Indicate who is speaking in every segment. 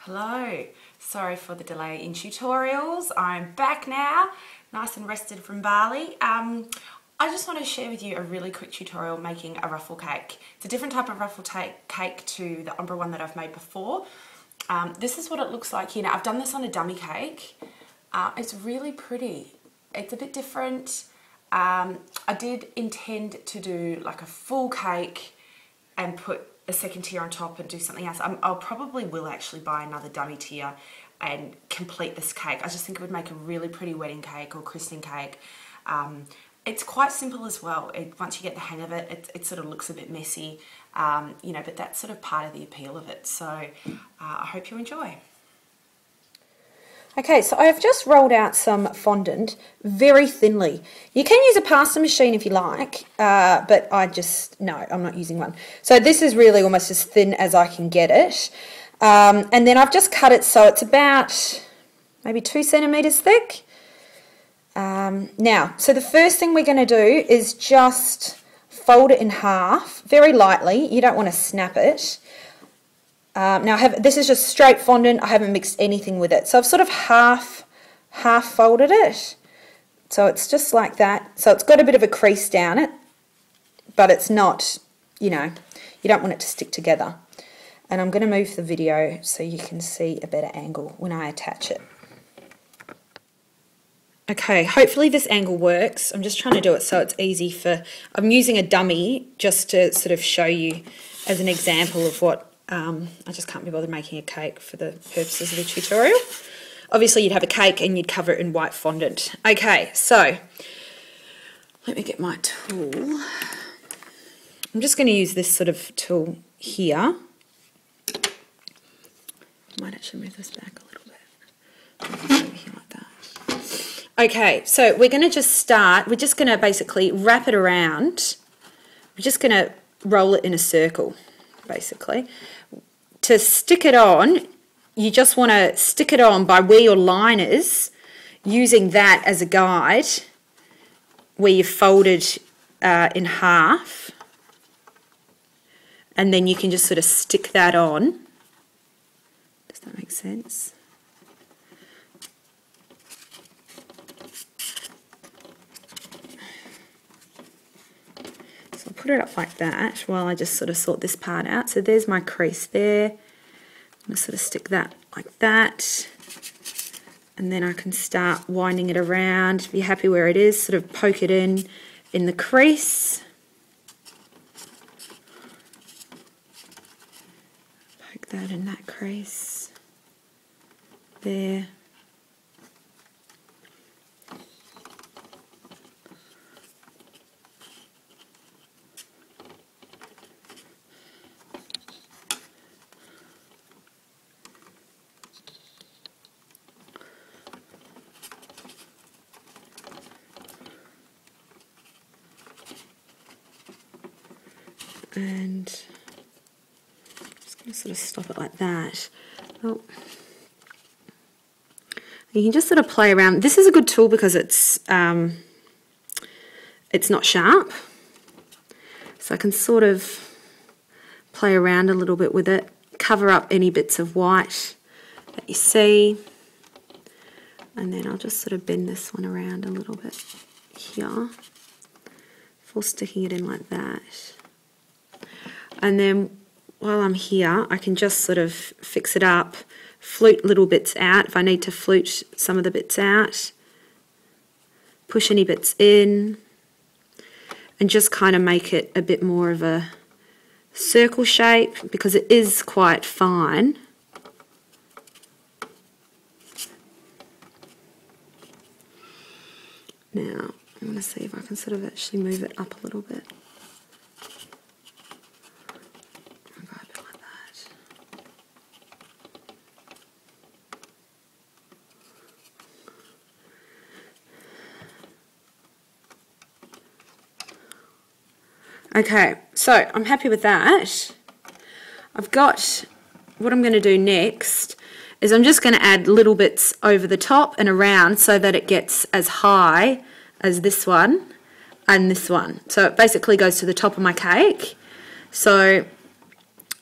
Speaker 1: Hello, sorry for the delay in tutorials. I'm back now, nice and rested from Bali. I just want to share with you a really quick tutorial making a ruffle cake. It's a different type of ruffle cake to the umbrella one that I've made before. This is what it looks like here. Now, I've done this on a dummy cake. It's really pretty. It's a bit different. I did intend to do like a full cake and put a second tier on top and do something else. I'll probably will actually buy another dummy tier and complete this cake. I just think it would make a really pretty wedding cake or christening cake. It's quite simple as well. Once you get the hang of it, it sort of looks a bit messy, you know, but that's sort of part of the appeal of it. So I hope you enjoy.
Speaker 2: Okay, so I've just rolled out some fondant very thinly. You can use a pasta machine if you like, but no, I'm not using one. So this is really almost as thin as I can get it. And then I've just cut it so it's about maybe 2 centimetres thick. Now, so the first thing we're going to do is just fold it in half, very lightly. You don't want to snap it. Now this is just straight fondant. I haven't mixed anything with it. So I've sort of half folded it. So it's just like that. So it's got a bit of a crease down it, but it's not, you know, you don't want it to stick together. And I'm going to move the video so you can see a better angle when I attach it. Okay, hopefully this angle works. I'm just trying to do it so it's easy I'm using a dummy just to sort of show you as an example of what I just can't be bothered making a cake for the purposes of the tutorial. Obviously you'd have a cake and you'd cover it in white fondant. Okay, so let me get my tool. I'm just going to use this sort of tool here. I might actually move this back a little bit. Over here like that. Okay, so we're going to just start. We're just going to basically wrap it around. We're just going to roll it in a circle, basically. To stick it on, you just want to stick it on by where your line is, using that as a guide, where you've folded in half, and then you can just sort of stick that on. Does that make sense? So I'll put it up like that while I just sort of sort this part out. So there's my crease there. I'm going to sort of stick that like that. And then I can start winding it around. Be happy where it is. Sort of poke it in the crease. Poke that in that crease. There. And I'm just going to sort of stop it like that. Oh. You can just sort of play around. This is a good tool because it's not sharp. So I can sort of play around a little bit with it, cover up any bits of white that you see. And then I'll just sort of bend this one around a little bit here before sticking it in like that. And then while I'm here, I can just sort of fix it up, flute little bits out if I need to flute some of the bits out, push any bits in, and just kind of make it a bit more of a circle shape because it is quite fine. Now, I'm going to see if I can sort of actually move it up a little bit. Okay, so I'm happy with that. I've got, what I'm going to do next is I'm just going to add little bits over the top and around so that it gets as high as this one and this one. So it basically goes to the top of my cake. So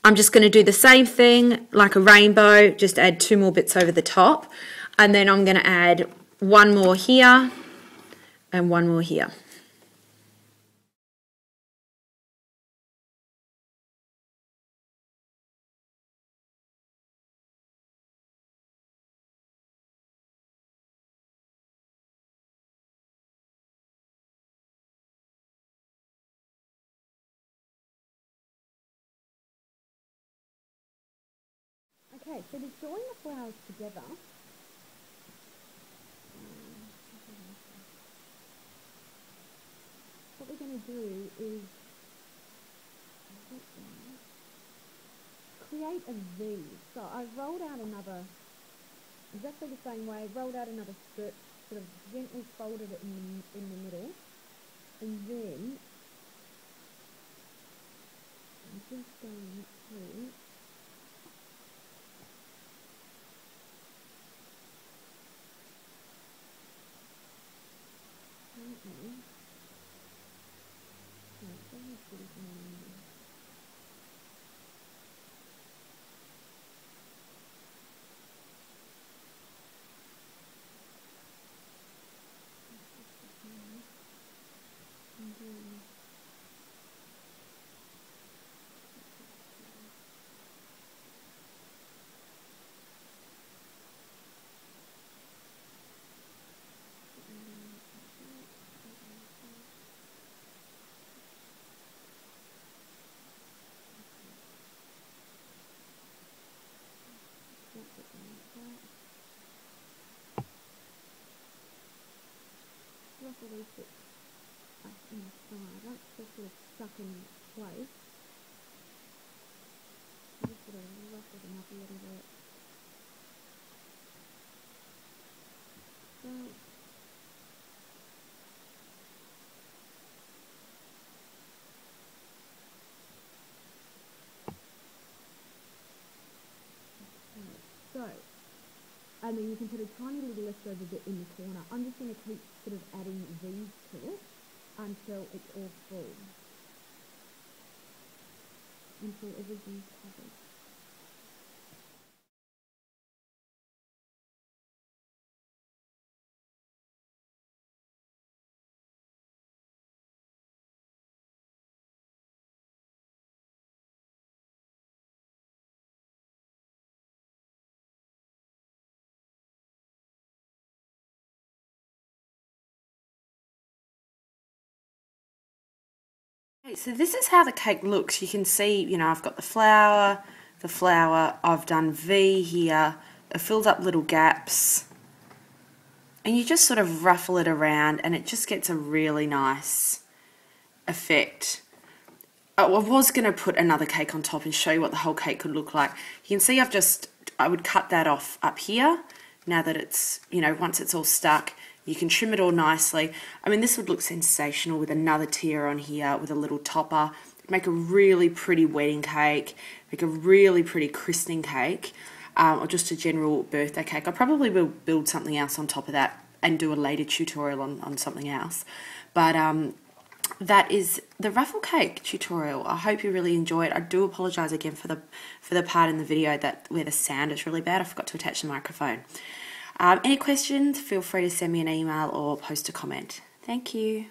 Speaker 2: I'm just going to do the same thing like a rainbow, just add 2 more bits over the top, and then I'm going to add 1 more here and 1 more here. Okay, so to join the flowers together, what we're going to do is create a V. So I've rolled out another, exactly the same way, rolled out another strip, sort of gently folded it in the middle, and then I'm just going through ruffle these bits up in the side. Once they're sort of stuck in place, I just sort of ruffle them up a little bit. So, and then you can put a tiny little leftover bit in the corner. I'm just going to keep sort of adding these to it until it's all full. Until everything's covered. Okay, so this is how the cake looks. You can see, you know, I've got the flower, I've done V here, it fills up little gaps, and you just sort of ruffle it around and it just gets a really nice effect. I was going to put another cake on top and show you what the whole cake could look like. You can see I would cut that off up here, now that it's, you know, once it's all stuck. You can trim it all nicely. I mean, this would look sensational with another tier on here with a little topper. Make a really pretty wedding cake, make a really pretty christening cake, or just a general birthday cake. I probably will build something else on top of that and do a later tutorial on something else. But that is the ruffle cake tutorial. I hope you really enjoy it. I do apologise again for the part in the video where the sound is really bad. I forgot to attach the microphone. Any questions, feel free to send me an email or post a comment. Thank you.